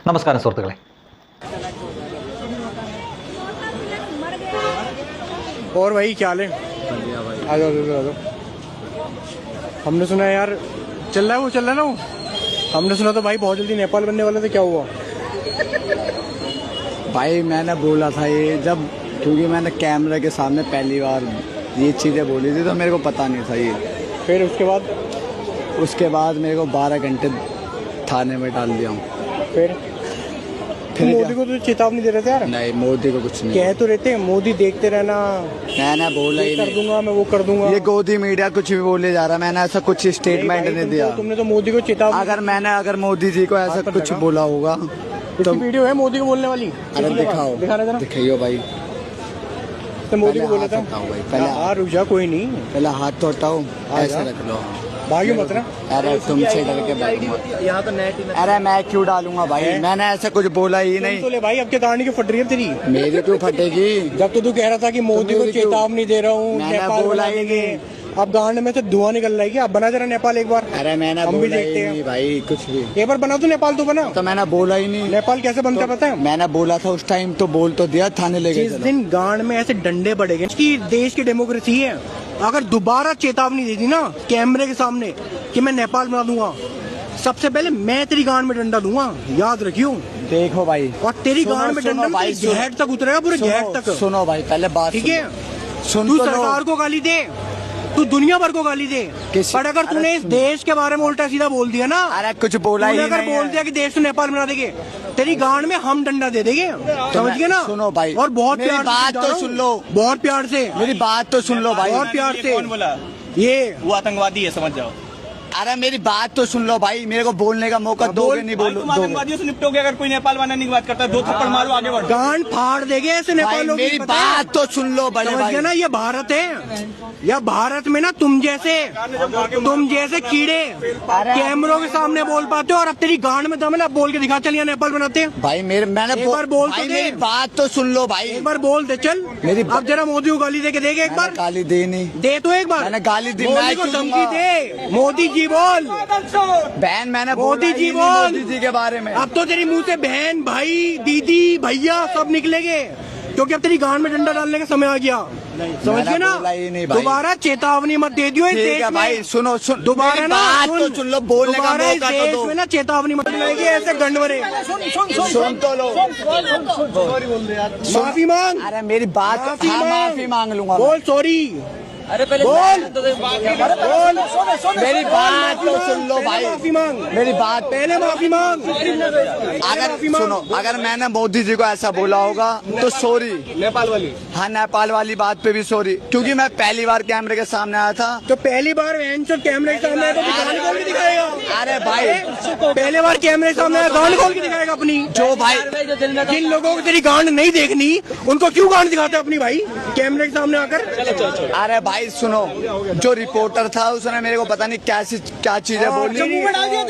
നമസ്കാരം സുഹൃത്തുക്കളെ. और भाई क्या हाल है? आ जाओ आ जाओ। हमने सुना यार चल रहा है ना वो। हमने सुना तो भाई बहुत जल्दी नेपाल बनने वाला था, क्या हुआ? भाई मैंने बोला था ये जब, क्योंकि मैंने कैमरे के सामने पहली बार ये चीज़ें बोली थी तो मेरे को पता नहीं था ये। फिर उसके बाद मेरे को 12 घंटे थाने में डाल दिया हूँ। फिर मोदी को तो चेतावनी दे रहे थे यार। नहीं, मोदी को कुछ नहीं कह तो रहते हैं मोदी देखते रहना, मैंने बोला ही कर दूंगा मैं, वो कर दूंगा। ये गोदी मीडिया कुछ भी बोले जा रहा है, मैंने ऐसा कुछ स्टेटमेंट नहीं दिया। तुमने तो मोदी को चेतावनी, अगर मोदी जी को ऐसा कुछ बोला होगा तो वीडियो है मोदी को बोलने वाली। अरे दिखाओ, दिखाइयो भाई। तो मोदी को बोला था पहले हाथ रुक जा, कोई नहीं, पहले हाथ तो हटाओ, ऐसे रख लो, भाग्य मत ना। अरे तुमसे डर के यहाँ तो नेट, अरे मैं क्यों डालूंगा भाई, मैंने ऐसा कुछ बोला ही नहीं। तो ले भाई, अब क्या कहानी की फट रही है तेरी? मेरी क्यों फटेगी? जब तो तू कह रहा था कि मोदी को चेतावनी दे रहा हूँ, मैंने बोला ही नहीं। अब गांड में तो धुआं निकल रहा है क्या? अब बना जरा नेपाल एक बार। अरे मैंने हम भी बोला देखते ही हैं नहीं भाई, कुछ भी एक बार बना, तो नेपाल तो बना। तो मैंने बोला ही नहीं। नेपाल कैसे बनता है पता है? मैंने बोला था उस टाइम, तो बोल तो दिया, थाने ले गए। जिस दिन गांड में ऐसे डंडे बढ़ेंगे कि देश की डेमोक्रेसी है, अगर दोबारा चेतावनी दे दी ना कैमरे के सामने कि मैं नेपाल बना दूंगा, सबसे पहले मैं तेरी गांड में डंडा दूंगा, याद रखियो। देखो भाई, और तेरी गांड में डंडा घेट तक उतरेगा, पूरे घेट तक। सुनो भाई, पहले बात ठीक है, सुन। तू सरकार को गाली दे, तू दुनिया भर को गाली दे, पर अगर तूने इस देश के बारे में उल्टा सीधा बोल दिया ना, अरे कुछ बोला ही नहीं, अगर बोल दिया कि देश को नेपाल बना देंगे, तेरी गांड में हम डंडा दे देंगे, समझ गए ना? सुनो भाई, और बहुत मेरी प्यार बात तो सुन लो, बहुत प्यार से मेरी बात तो सुन लो भाई, बहुत प्यार से। कौन बोला? ये वो आतंकवादी है, समझ जाओ। अरे मेरी बात तो सुन लो भाई, मेरे को बोलने का मौका दोगे नहीं? बोलो, तुम आतंकवादियों से निपटोगे अगर कोई नेपाल बनने की बात करता है, 2 थप्पड़ मारो, आगे बढ़ो। गांड फाड़ देंगे ऐसे नेपाल लोग। मेरी बात तो सुन लो बड़े समझ भाई। गए ना? ये भारत है, या भारत में ना तुम जैसे कीड़े कैमरों के सामने बोल पाते हो, और अब तेरी गांड में दम है ना, बोल के दिखा, चल यहाँ नेपाल बनाते हैं भाई। मैंने एक बार बोल तो भाई, दे। मेरी बात तो सुन लो भाई, एक बार बोल दे, चल अब जरा मोदी को गाली दे के देखे एक बार। गाली दे नहीं, दे तो एक बार, मैंने गाली दी, मोदी मैं को क्यों धमकी दूंगा? दे, मोदी जी बोल, बहन मैंने मोदी जी बोला ही नहीं बोल, मोदी जी के बारे में। अब तो तेरी मुंह से बहन, भाई, दीदी, भैया सब निकलेंगे, क्योंकि अब तेरी गांड में डंडा डालने का समय आ गया, समझ गए ना? दोबारा चेतावनी मत दे दियो इस देश में भाई। सुनो दोबारा ना, तो सुन लो, बोलने का दोबारा इस मौका तो देश दो। में ना चेतावनी मत मिलेगी, ऐसे गंडवरे। सुन तो लो, माफी मांग, अरे मेरी बात, माफी मांग लूंगा, बोल सॉरी, अरे पहले बोल, मेरी बात तो सुन लो भाई, माफी मांग, मेरी बात पहले माफी मांग। अगर सुनो, अगर मैंने मोदी जी को ऐसा बोला होगा तो सॉरी। नेपाल वाली, हाँ, नेपाल वाली बात पे भी सॉरी, क्योंकि मैं पहली बार कैमरे के सामने आया था। तो पहली बार कैमरे के सामने आया तो गाली खोल के दिखाएगा। अरे भाई, पहले बार कैमरे के सामने आया, गांड खोल के दिखाएगा अपनी। जो भाई, जिन लोगों को तेरी गांड नहीं देखनी, उनको क्यों गांड दिखाते अपनी भाई कैमरे के सामने आकर? अरे भाई सुनो, जो रिपोर्टर था उसने मेरे को पता नहीं क्या चीजें बोली, मुंह में डाल दिया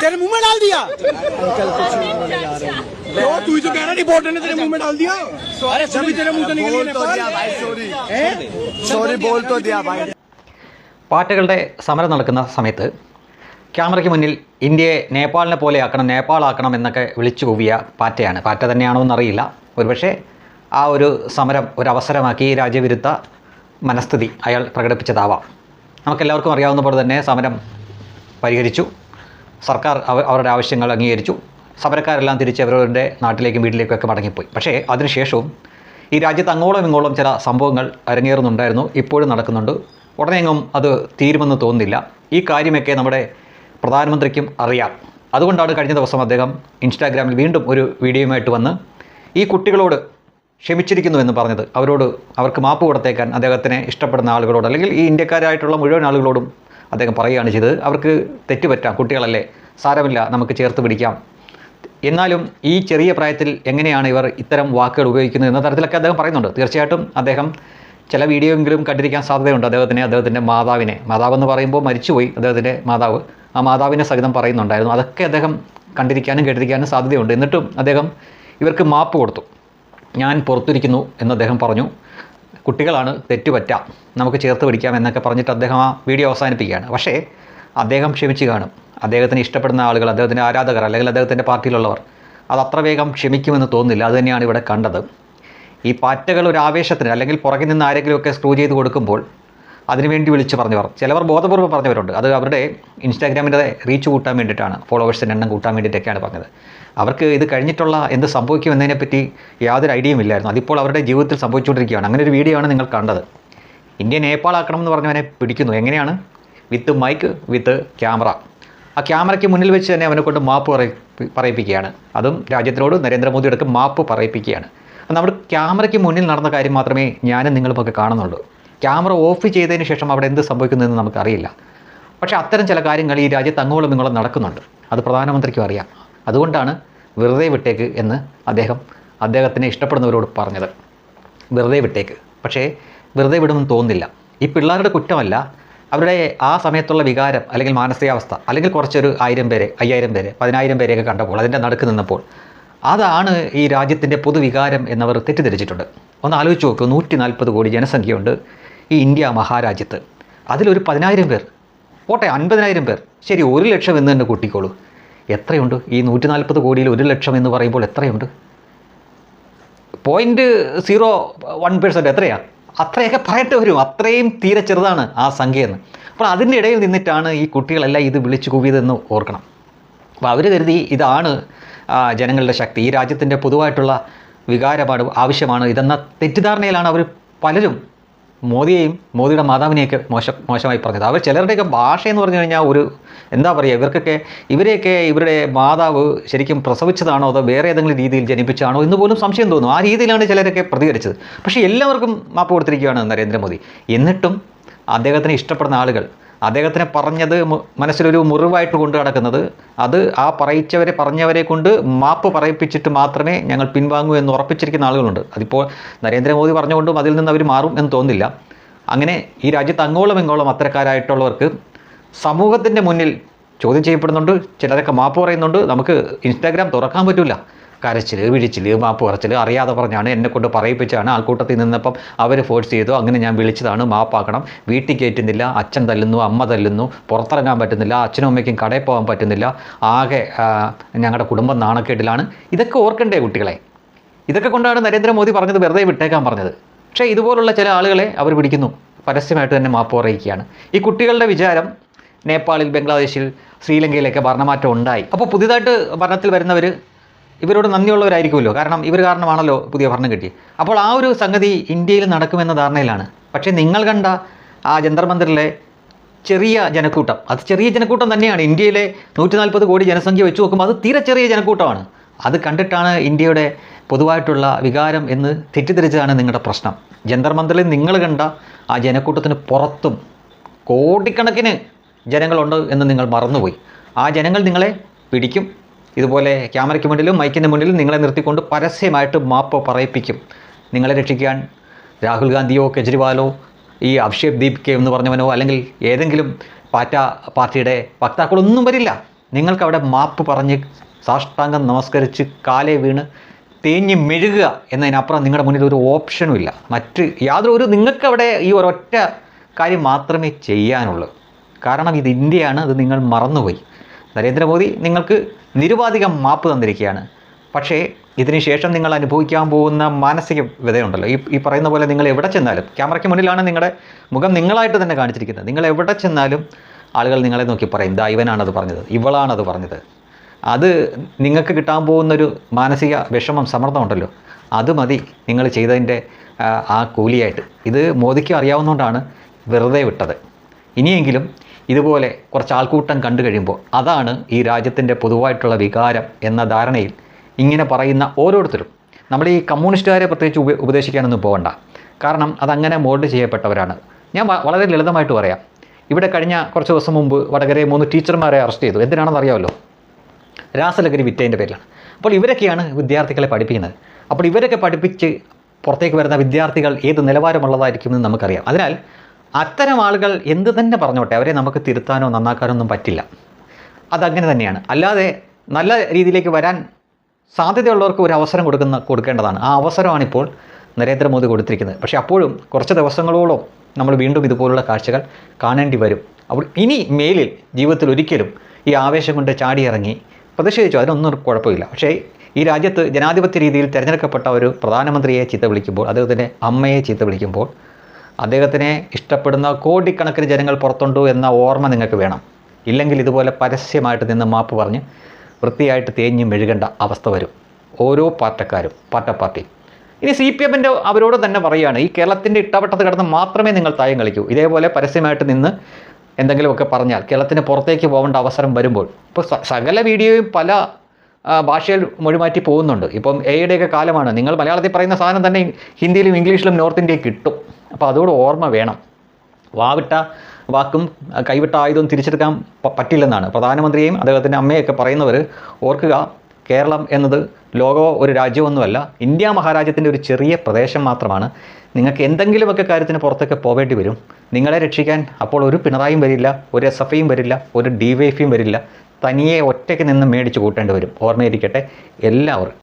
तेरे मुंह में डाल दिया। तू ही तो कह रहा रिपोर्टर ने तेरे मुंह में डाल दिया। अरे सभी तेरे मुंह से निकल बोल तो दिया भाई, सॉरी बोल तो दिया भाई। പാർട്ടികളുടെ സമരം നടക്കുന്ന സമയത്ത് ക്യാമറയ്ക്ക് മുന്നിൽ ഇന്ത്യയെ നേപ്പാളിനെ പോലെയാക്കണം, നേപ്പാളാക്കണം എന്നൊക്കെ വിളിച്ചു കൂവിയ പാറ്റയാണ്. പാറ്റ തന്നെയാണോ എന്നറിയില്ല. ഒരുപക്ഷെ ആ ഒരു സമരം ഒരവസരമാക്കി ഈ രാജ്യവിരുദ്ധ മനസ്ഥിതി അയാൾ പ്രകടിപ്പിച്ചതാവാം. നമുക്കെല്ലാവർക്കും അറിയാവുന്ന പോലെ തന്നെ സമരം പരിഹരിച്ചു, സർക്കാർ അവരുടെ ആവശ്യങ്ങൾ അംഗീകരിച്ചു, സമരക്കാരെല്ലാം തിരിച്ച് അവരവരുടെ നാട്ടിലേക്കും വീട്ടിലേക്കൊക്കെ മടങ്ങിപ്പോയി. പക്ഷേ അതിനുശേഷവും ഈ രാജ്യത്ത് അങ്ങോളം ഇങ്ങോളം ചില സംഭവങ്ങൾ അരങ്ങേറുന്നുണ്ടായിരുന്നു, ഇപ്പോഴും നടക്കുന്നുണ്ട്. ഉടനെയെങ്ങും അത് തീരുമെന്ന് തോന്നുന്നില്ല. ഈ കാര്യമൊക്കെ നമ്മുടെ പ്രധാനമന്ത്രിക്കും അറിയാം. അതുകൊണ്ടാണ് കഴിഞ്ഞ ദിവസം അദ്ദേഹം ഇൻസ്റ്റാഗ്രാമിൽ വീണ്ടും ഒരു വീഡിയോയുമായിട്ട് വന്ന് ഈ കുട്ടികളോട് ക്ഷമിച്ചിരിക്കുന്നു എന്ന് പറഞ്ഞത്, അവർക്ക് മാപ്പ് കൊടുത്തേക്കാൻ അദ്ദേഹത്തിനെ ഇഷ്ടപ്പെടുന്ന ആളുകളോട്, അല്ലെങ്കിൽ ഈ ഇന്ത്യക്കാരായിട്ടുള്ള മുഴുവൻ ആളുകളോടും അദ്ദേഹം പറയുകയാണ് ചെയ്തത്. അവർക്ക് തെറ്റുപറ്റാം, കുട്ടികളല്ലേ, സാരമില്ല, നമുക്ക് ചേർത്ത് പിടിക്കാം. എന്നാലും ഈ ചെറിയ പ്രായത്തിൽ എങ്ങനെയാണ് ഇവർ ഇത്തരം വാക്കുകൾ ഉപയോഗിക്കുന്നത് എന്ന തരത്തിലൊക്കെ അദ്ദേഹം പറയുന്നുണ്ട്. തീർച്ചയായിട്ടും അദ്ദേഹം ചില വീഡിയോയെങ്കിലും കണ്ടിരിക്കാൻ സാധ്യതയുണ്ട്. അദ്ദേഹത്തിൻ്റെ മാതാവെന്ന് പറയുമ്പോൾ മരിച്ചുപോയി അദ്ദേഹത്തിൻ്റെ മാതാവ്, ആ മാതാവിനെ സഹിതം പറയുന്നുണ്ടായിരുന്നു. അതൊക്കെ അദ്ദേഹം കണ്ടിരിക്കാനും കേട്ടിരിക്കാനും സാധ്യതയുണ്ട്. എന്നിട്ടും അദ്ദേഹം ഇവർക്ക് മാപ്പ് കൊടുത്തു. ഞാൻ പുറത്തിരിക്കുന്നു എന്ന് അദ്ദേഹം പറഞ്ഞു. കുട്ടികളാണ്, തെറ്റുപറ്റാം, നമുക്ക് ചേർത്ത് പിടിക്കാം എന്നൊക്കെ പറഞ്ഞിട്ട് അദ്ദേഹം ആ വീഡിയോ അവസാനിപ്പിക്കുകയാണ്. പക്ഷേ അദ്ദേഹം ക്ഷമിച്ച് കാണും. അദ്ദേഹത്തിന് ഇഷ്ടപ്പെടുന്ന ആളുകൾ, അദ്ദേഹത്തിൻ്റെ ആരാധകർ അല്ലെങ്കിൽ അദ്ദേഹത്തിൻ്റെ പാർട്ടിയിലുള്ളവർ അത് അത്ര വേഗം ക്ഷമിക്കുമെന്ന് തോന്നുന്നില്ല. അതുതന്നെയാണ് ഇവിടെ കണ്ടത്. ഈ പാറ്റകൾ ഒരു ആവേശത്തിന് അല്ലെങ്കിൽ പുറകിൽ നിന്ന് ആരെങ്കിലുമൊക്കെ സ്ക്രൂ ചെയ്ത് കൊടുക്കുമ്പോൾ അതിനുവേണ്ടി വിളിച്ച് പറഞ്ഞവർ, ചിലവർ ബോധപൂർവ്വം പറഞ്ഞവരുണ്ട്. അത് അവരുടെ ഇൻസ്റ്റാഗ്രാമിൻ്റെ റീച്ച് കൂട്ടാൻ വേണ്ടിയിട്ടാണ്, ഫോളോവേഴ്സിൻ്റെ എണ്ണം കൂട്ടാൻ വേണ്ടിയിട്ടൊക്കെയാണ് പറഞ്ഞത്. അവർക്ക് ഇത് കഴിഞ്ഞിട്ടുള്ള എന്ത് സംഭവിക്കും എന്നതിനെപ്പറ്റി യാതൊരു ഐഡിയയും ഇല്ലായിരുന്നു. അതിപ്പോൾ അവരുടെ ജീവിതത്തിൽ സംഭവിച്ചുകൊണ്ടിരിക്കുകയാണ്. അങ്ങനെ ഒരു വീഡിയോ ആണ് നിങ്ങൾ കണ്ടത്. ഇന്ത്യ നേപ്പാൾ ആക്കണമെന്ന് പറഞ്ഞവനെ പിടിക്കുന്നു. എങ്ങനെയാണ്? With mike, with camera. ആ ക്യാമറയ്ക്ക് മുന്നിൽ വെച്ച് തന്നെ അവനെ കൊണ്ട് മാപ്പ് പറയിപ്പിക്കുകയാണ്. അതും രാജ്യത്തിനോട് നരേന്ദ്രമോദിയുടെ മാപ്പ് പറയിപ്പിക്കുകയാണ്. നമ്മുടെ ക്യാമറയ്ക്ക് മുന്നിൽ നടന്ന കാര്യം മാത്രമേ ഞാനും നിങ്ങളുമൊക്കെ കാണുന്നുള്ളൂ. ക്യാമറ ഓഫ് ചെയ്തതിന് ശേഷം അവിടെ എന്ത് സംഭവിക്കുന്നതെന്ന് നമുക്കറിയില്ല. പക്ഷേ അത്തരം ചില കാര്യങ്ങൾ ഈ രാജ്യത്ത് അങ്ങോളം ഇങ്ങോളം നടക്കുന്നുണ്ട്. അത് പ്രധാനമന്ത്രിക്കും അറിയാം. അതുകൊണ്ടാണ് വെറുതെ വിട്ടേക്ക് എന്ന് അദ്ദേഹത്തിനെ ഇഷ്ടപ്പെടുന്നവരോട് പറഞ്ഞത്. വെറുതെ വിട്ടേക്ക്. പക്ഷേ വെറുതെ വിടുമെന്ന് തോന്നുന്നില്ല. ഈ പിള്ളേരുടെ കുറ്റമല്ല, അവരുടെ ആ സമയത്തുള്ള വികാരം അല്ലെങ്കിൽ മാനസികാവസ്ഥ, അല്ലെങ്കിൽ കുറച്ചൊരു 1000 പേരെ, 5000 പേരെ, 10000 പേരെയൊക്കെ കണ്ടപ്പോൾ, അതിൻ്റെ നടുക്ക് നിന്നപ്പോൾ, അതാണ് ഈ രാജ്യത്തിൻ്റെ പൊതുവികാരം എന്നവർ തെറ്റിദ്ധരിച്ചിട്ടുണ്ട്. ഒന്ന് ആലോചിച്ച് നോക്കൂ. 140 കോടി ജനസംഖ്യയുണ്ട് ഈ ഇന്ത്യ മഹാരാജ്യത്ത്. അതിലൊരു 10000 പേർ, പോട്ടെ 50000 പേർ, ശരി 1 ലക്ഷം എന്ന് തന്നെ കൂട്ടിക്കോളൂ. എത്രയുണ്ട്? ഈ 140 കോടിയിൽ 1 ലക്ഷം എന്ന് പറയുമ്പോൾ എത്രയുണ്ട്? 0.01% എത്രയാണ്? അത്രയൊക്കെ പറയേണ്ടി വരും. അത്രയും തീരെ ചെറുതാണ് ആ സംഖ്യയെന്ന്. അപ്പോൾ അതിൻ്റെ ഇടയിൽ നിന്നിട്ടാണ് ഈ കുട്ടികളെല്ലാം ഇത് വിളിച്ചു കൂവിയതെന്ന് ഓർക്കണം. അപ്പോൾ അവർ കരുതി ഇതാണ് ജനങ്ങളുടെ ശക്തി, ഈ രാജ്യത്തിൻ്റെ പൊതുവായിട്ടുള്ള വികാരമാണ്, ആവശ്യമാണ് ഇതെന്ന തെറ്റിദ്ധാരണയിലാണ് അവർ പലരും മോദിയെയും മോദിയുടെ മാതാവിനെയൊക്കെ മോശമായി പറഞ്ഞത്. അവർ ചിലരുടെയൊക്കെ ഭാഷയെന്ന് പറഞ്ഞു കഴിഞ്ഞാൽ ഒരു എന്താ പറയുക, ഇവരെയൊക്കെ ഇവരുടെ മാതാവ് ശരിക്കും പ്രസവിച്ചതാണോ അതോ വേറെ ഏതെങ്കിലും രീതിയിൽ ജനിപ്പിച്ചാണോ എന്ന് പോലും സംശയം തോന്നും. ആ രീതിയിലാണ് ചിലരൊക്കെ പ്രതികരിച്ചത്. പക്ഷേ എല്ലാവർക്കും മാപ്പ് കൊടുത്തിരിക്കുകയാണ് നരേന്ദ്രമോദി. എന്നിട്ടും അദ്ദേഹത്തിന് ഇഷ്ടപ്പെടുന്ന ആളുകൾ അദ്ദേഹത്തിനെ പറഞ്ഞത് മനസ്സിലൊരു മുറിവായിട്ട് കൊണ്ട് നടക്കുന്നത്, അത് ആ പറഞ്ഞവരെ കൊണ്ട് മാപ്പ് പറയിപ്പിച്ചിട്ട് മാത്രമേ ഞങ്ങൾ പിൻവാങ്ങൂ എന്ന് ഉറപ്പിച്ചിരിക്കുന്ന ആളുകളുണ്ട്. അതിപ്പോൾ നരേന്ദ്രമോദി പറഞ്ഞുകൊണ്ടും അതിൽ നിന്ന് അവർ മാറും എന്ന് തോന്നുന്നില്ല. അങ്ങനെ ഈ രാജ്യത്ത് അങ്ങോളം ഇങ്ങോളം അത്തരക്കാരായിട്ടുള്ളവർക്ക് സമൂഹത്തിൻ്റെ മുന്നിൽ ചോദ്യം ചെയ്യപ്പെടുന്നുണ്ട്. ചിലരൊക്കെ മാപ്പ് പറയുന്നുണ്ട്. നമുക്ക് ഇൻസ്റ്റാഗ്രാം തുറക്കാൻ പറ്റില്ല. കരച്ചിൽ, വിഴിച്ചിൽ, മാപ്പ് പറച്ചിൽ, അറിയാതെ പറഞ്ഞാണ്, എന്നെക്കൊണ്ട് പറയിപ്പിച്ചാണ്, ആൾക്കൂട്ടത്തിൽ നിന്നപ്പം അവർ ഫോഴ്സ് ചെയ്തു, അങ്ങനെ ഞാൻ വിളിച്ചതാണ്, മാപ്പാക്കണം, വീട്ടിൽ കയറ്റുന്നില്ല, അച്ഛൻ തല്ലുന്നു, അമ്മ തല്ലുന്നു, പുറത്തിറങ്ങാൻ പറ്റുന്നില്ല, അച്ഛനും അമ്മയ്ക്കും കടയിൽ പോകാൻ പറ്റുന്നില്ല, ആകെ ഞങ്ങളുടെ കുടുംബം നാണക്കേട്ടിലാണ്. ഇതൊക്കെ ഓർക്കണ്ടേ കുട്ടികളെ? ഇതൊക്കെ കൊണ്ടാണ് നരേന്ദ്രമോദി പറഞ്ഞത് വെറുതെ വിട്ടേക്കാൻ പറഞ്ഞത്. പക്ഷേ ഇതുപോലുള്ള ചില ആളുകളെ അവർ പിടിക്കുന്നു, പരസ്യമായിട്ട് തന്നെ മാപ്പ് പറയിക്കുകയാണ്. ഈ കുട്ടികളുടെ വിചാരം നേപ്പാളിൽ, ബംഗ്ലാദേശിൽ, ശ്രീലങ്കയിലൊക്കെ ഭരണമാറ്റം ഉണ്ടായി. അപ്പോൾ പുതിയതായിട്ട് ഭരണത്തിൽ വരുന്നവർ ഇവരോട് നന്ദിയുള്ളവരായിരിക്കുമല്ലോ. കാരണം ഇവർ കാരണമാണല്ലോ പുതിയ ഭരണം കിട്ടി. അപ്പോൾ ആ ഒരു സംഗതി ഇന്ത്യയിൽ നടക്കുമെന്ന ധാരണയിലാണ്. പക്ഷേ നിങ്ങൾ കണ്ട ആ ജന്തർ മന്ദിറിലെ ചെറിയ ജനക്കൂട്ടം, അത് ചെറിയ ജനക്കൂട്ടം തന്നെയാണ്. ഇന്ത്യയിലെ 140 കോടി ജനസംഖ്യ വെച്ച് നോക്കുമ്പോൾ അത് തീരെ ചെറിയ ജനക്കൂട്ടമാണ്. അത് കണ്ടിട്ടാണ് ഇന്ത്യയുടെ പൊതുവായിട്ടുള്ള വികാരം എന്ന് തെറ്റിദ്ധരിച്ചതാണ് നിങ്ങളുടെ പ്രശ്നം. ജന്തർ മന്ദിറിൽ നിങ്ങൾ കണ്ട ആ ജനക്കൂട്ടത്തിന് പുറത്തും കോടിക്കണക്കിന് ജനങ്ങളുണ്ട് എന്ന് നിങ്ങൾ മറന്നുപോയി. ആ ജനങ്ങൾ നിങ്ങളെ പിടിക്കും. ഇതുപോലെ ക്യാമറയ്ക്ക് മുന്നിലും മൈക്കിൻ്റെ മുന്നിലും നിങ്ങളെ നിർത്തിക്കൊണ്ട് പരസ്യമായിട്ട് മാപ്പ് പറയിപ്പിക്കും. നിങ്ങളെ രക്ഷിക്കാൻ രാഹുൽ ഗാന്ധിയോ കെജ്രിവാളോ ഈ അഭിഷേക് ദീപ്കെ എന്ന് പറഞ്ഞവനോ അല്ലെങ്കിൽ ഏതെങ്കിലും പാർട്ടിയുടെ വക്താക്കളൊന്നും വരില്ല. നിങ്ങൾക്കവിടെ മാപ്പ് പറഞ്ഞ് സാഷ്ടാംഗം നമസ്കരിച്ച് കാലേ വീണ് തേഞ്ഞ് മെഴുകുക എന്നതിനപ്പുറം നിങ്ങളുടെ മുന്നിൽ ഒരു ഓപ്ഷനും ഇല്ല. മറ്റ് യാതൊരു നിങ്ങൾക്കവിടെ ഈ ഒരൊറ്റ കാര്യം മാത്രമേ ചെയ്യാനുള്ളൂ. കാരണം ഇത് ഇന്ത്യയാണ്, അത് നിങ്ങൾ മറന്നുപോയി. നരേന്ദ്രമോദി നിങ്ങൾക്ക് നിരുപാധികം മാപ്പ് തന്നിരിക്കുകയാണ്. പക്ഷേ ഇതിന് ശേഷം നിങ്ങൾ അനുഭവിക്കാൻ പോകുന്ന മാനസിക വ്യതയുണ്ടല്ലോ, ഈ പറയുന്ന പോലെ നിങ്ങൾ എവിടെ ചെന്നാലും, ക്യാമറയ്ക്ക് മുന്നിലാണ് നിങ്ങളുടെ മുഖം നിങ്ങളായിട്ട് തന്നെ കാണിച്ചിരിക്കുന്നത്. നിങ്ങൾ എവിടെ ചെന്നാലും ആളുകൾ നിങ്ങളെ നോക്കി പറയും, ദാ ഇവനാണത് പറഞ്ഞത്, ഇവളാണത് പറഞ്ഞത്. അത് നിങ്ങൾക്ക് കിട്ടാൻ പോകുന്നൊരു മാനസിക വിഷമം, സമ്മർദ്ദമുണ്ടല്ലോ, അത് മതി നിങ്ങൾ ചെയ്തതിൻ്റെ ആ കൂലിയായിട്ട്. ഇത് മോദിക്ക് അറിയാവുന്നതുകൊണ്ടാണ് വെറുതെ വിട്ടത്. ഇനിയെങ്കിലും ഇതുപോലെ കുറച്ച് ആൾക്കൂട്ടം കണ്ടു കഴിയുമ്പോൾ അതാണ് ഈ രാജ്യത്തിൻ്റെ പൊതുവായിട്ടുള്ള വികാരം എന്ന ധാരണയിൽ ഇങ്ങനെ പറയുന്ന ഓരോരുത്തരും, നമ്മൾ ഈ കമ്മ്യൂണിസ്റ്റുകാരെ പ്രത്യേകിച്ച് ഉപദേശിക്കാനൊന്നും പോകണ്ട. കാരണം അതങ്ങനെ മോൾഡ് ചെയ്യപ്പെട്ടവരാണ്. ഞാൻ വളരെ ലളിതമായിട്ട് പറയാം. ഇവിടെ കഴിഞ്ഞ കുറച്ച് ദിവസം മുമ്പ് വടകരയെ 3 ടീച്ചർമാരെ അറസ്റ്റ് ചെയ്തു. എന്തിനാണെന്ന് അറിയാമല്ലോ? രാസലഹരി വിറ്റതിൻ്റെ പേരിലാണ്. അപ്പോൾ ഇവരൊക്കെയാണ് വിദ്യാർത്ഥികളെ പഠിപ്പിക്കുന്നത്. അപ്പോൾ ഇവരൊക്കെ പഠിപ്പിച്ച് പുറത്തേക്ക് വരുന്ന വിദ്യാർത്ഥികൾ ഏത് നിലവാരമുള്ളതായിരിക്കുമെന്ന് നമുക്കറിയാം. അതിനാൽ അത്തരം ആളുകൾ എന്ത് തന്നെ പറഞ്ഞോട്ടെ, അവരെ നമുക്ക് തിരുത്താനോ നന്നാക്കാനോ ഒന്നും പറ്റില്ല. അതങ്ങനെ തന്നെയാണ്. അല്ലാതെ നല്ല രീതിയിലേക്ക് വരാൻ സാധ്യതയുള്ളവർക്ക് ഒരു അവസരം കൊടുക്കേണ്ടതാണ്. ആ അവസരമാണിപ്പോൾ നരേന്ദ്രമോദി കൊടുത്തിരിക്കുന്നത്. പക്ഷേ അപ്പോഴും കുറച്ച് ദിവസങ്ങളോളം നമ്മൾ വീണ്ടും ഇതുപോലുള്ള കാഴ്ചകൾ കാണേണ്ടി വരും. അപ്പോൾ ഇനി മേലിൽ ജീവിതത്തിൽ ഒരിക്കലും ഈ ആവേശം കൊണ്ട് ചാടിയിറങ്ങി പ്രതിഷേധിച്ചു, അതിനൊന്നും കുഴപ്പമില്ല. പക്ഷേ ഈ രാജ്യത്ത് ജനാധിപത്യ രീതിയിൽ തിരഞ്ഞെടുക്കപ്പെട്ട ഒരു പ്രധാനമന്ത്രിയെ ചീത്ത വിളിക്കുമ്പോൾ, അദ്ദേഹത്തിൻ്റെ അമ്മയെ ചീത്ത വിളിക്കുമ്പോൾ, അദ്ദേഹത്തിനെ ഇഷ്ടപ്പെടുന്ന കോടിക്കണക്കിന് ജനങ്ങൾ പുറത്തുണ്ടോ എന്ന ഓർമ്മ നിങ്ങൾക്ക് വേണം. ഇല്ലെങ്കിൽ ഇതുപോലെ പരസ്യമായിട്ട് നിന്ന് മാപ്പ് പറഞ്ഞ് വൃത്തിയായിട്ട് തേഞ്ഞ് മെഴുകേണ്ട അവസ്ഥ വരും ഓരോ പാർട്ടിക്കാരും, പാർട്ടി. ഇനി CPM അവരോട് തന്നെ പറയുകയാണ്, ഈ കേരളത്തിൻ്റെ ഇട്ടവട്ടത്ത് കിടന്ന് മാത്രമേ നിങ്ങൾ തായം കളിക്കൂ. ഇതേപോലെ പരസ്യമായിട്ട് നിന്ന് എന്തെങ്കിലുമൊക്കെ പറഞ്ഞാൽ കേരളത്തിന് പുറത്തേക്ക് പോകേണ്ട അവസരം വരുമ്പോൾ, ഇപ്പോൾ സകല വീഡിയോയും പല ഭാഷയിൽ മൊഴിമാറ്റി പോകുന്നുണ്ട്. ഇപ്പം AI കാലമാണ്. നിങ്ങൾ മലയാളത്തിൽ പറയുന്ന സാധനം തന്നെ ഹിന്ദിയിലും ഇംഗ്ലീഷിലും നോർത്ത് ഇന്ത്യയിൽ കിട്ടും. അപ്പോൾ അതോട് ഓർമ്മ വേണം. വാവിട്ട വാക്കും കൈവിട്ട ആയുധവും തിരിച്ചെടുക്കാൻ പറ്റില്ലെന്നാണ് പ്രധാനമന്ത്രിയെയും അദ്ദേഹത്തിൻ്റെ അമ്മയൊക്കെ പറയുന്നവർ. ഓർക്കുക, കേരളം എന്നത് ലോകമോ ഒരു രാജ്യമൊന്നുമല്ല, ഇന്ത്യ മഹാരാജ്യത്തിൻ്റെ ഒരു ചെറിയ പ്രദേശം മാത്രമാണ്. നിങ്ങൾക്ക് എന്തെങ്കിലുമൊക്കെ കാര്യത്തിന് പുറത്തൊക്കെ പോവേണ്ടി വരും. നിങ്ങളെ രക്ഷിക്കാൻ അപ്പോൾ ഒരു പിണറായിയും വരില്ല, ഒരു SFIയും വരില്ല, ഒരു DYFIയും വരില്ല. തനിയെ ഒറ്റയ്ക്ക് നിന്ന് മേടിച്ച് കൂട്ടേണ്ടി വരും. ഓർമ്മയിരിക്കട്ടെ എല്ലാവരും.